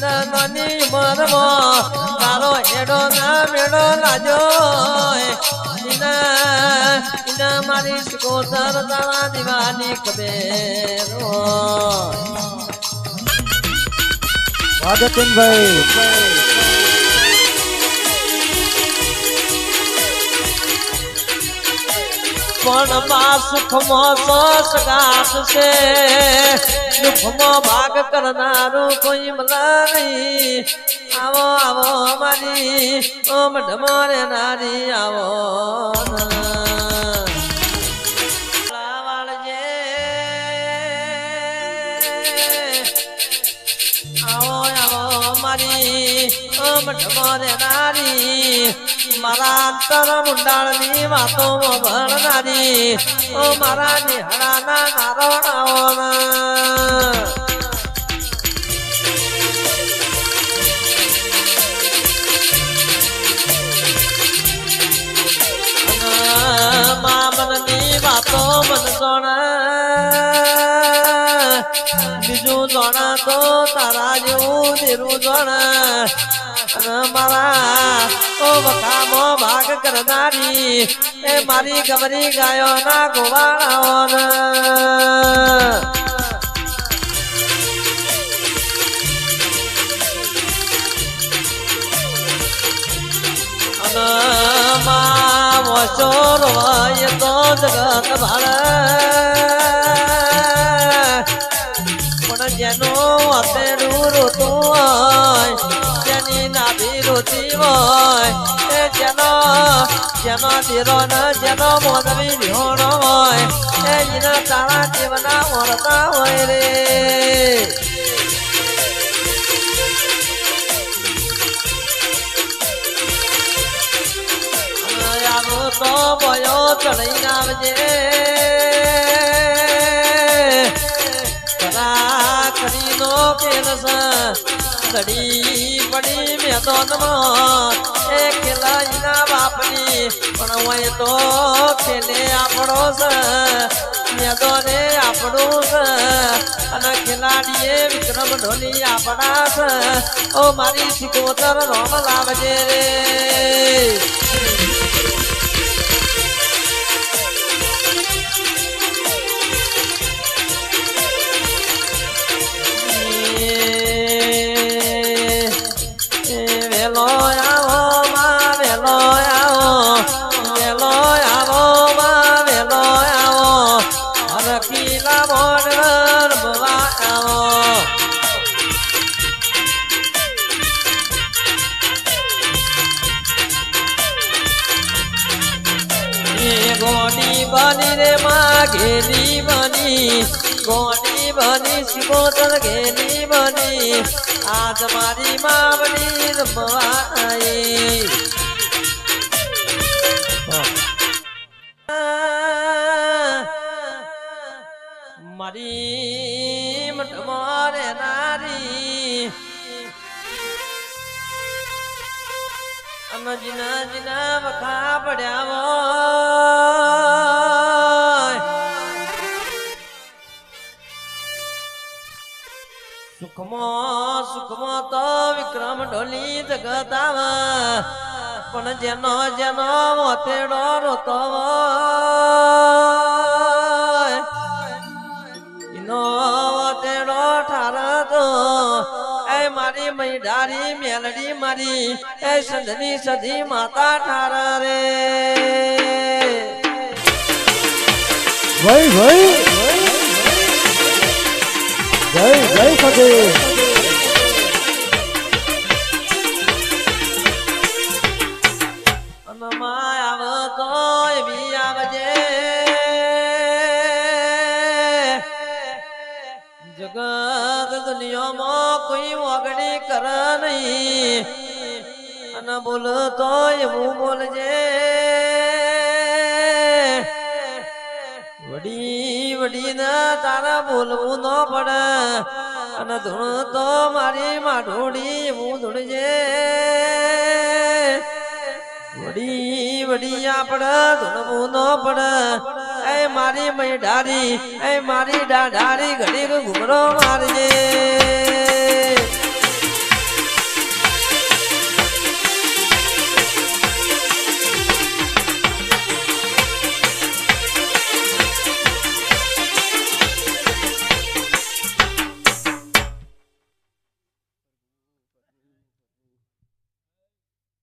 નાની ઉંમરમાં તારો એડો ના મેળો લાજો મારી સિકોતર તારા દીવાની ખબેર ભાઈ પણ બા સુખમાં સગાસ છે દુઃખમાં ભાગ કરનારું કોઈ મળે નહીં આવો આવો મારી ઓમ ઢમરે નારી આવો આવો આવો મારી ઓમ ઢમરે નારી મારા અંતર મુંડાળની વાતો ભણનારી ઓ મારા નિહાળાના નારોણાઓના મનની વાતો મન જોણે બીજું જોણે તો તારા જેવું ધીરું જોણે મારા ઓ વખામો ભાગ કરનારી એ મારી ગમરી ગાયો ના ગોવાળાઓ ચોર હોય તો જગત ભાળે પણ જેનો અતેરું રોતું હોય જેની નાભી રોતી હોય એ જેનો ધીરો ન જેનો મોદવી નિહોણો હોય એ એના તારા જીવના ઓરતા હોય રે તો બોયો ચડાઈ નાવજે કરા કરી નો કેલસ ઘડી પડી મેદોનમાં એ ખેલાઈના બાપની પણ હોય તો ખેલે આપણો છે મેદોને આપણું છે અને ખેલાડીએ વિક્રમ ઢોલી આપણા છે ઓ મારી સિકોતર રોમ લાવજે રે ગોડી બની રે માં ઘેલી બની ગોડી બની સિકોતર ઘેલી બની આજ મારી માવડી રમવા આઈ મારી મઠમારે નારી અને જીના જીના વખા પડ્યા સુખમાં તો વિક્રમ ઢોલી જગત આવે પણ જેનો જેનો મોતેડો રોતો એનો મોતેડો ઠારતો એ મારી મૈડારી મેલડી મારી એ સંધની સધી માતા ઠાર રે ભાઈ જય જય સદે આવતો એવી આવજે જગત દુનિયામાં કોઈ વગડી કર નહીં અને બોલતો એવું બોલજે વડી વડી ના તારા બોલવું ન પડે અને ધૂણ તો મારી માઢોડી એવું ધૂણજે વડી વડી આપણે ધૂણવું ન પડે એ મારી મૈડારી એ મારી ડાઢારી ઘડીક ઘુમરો મારજે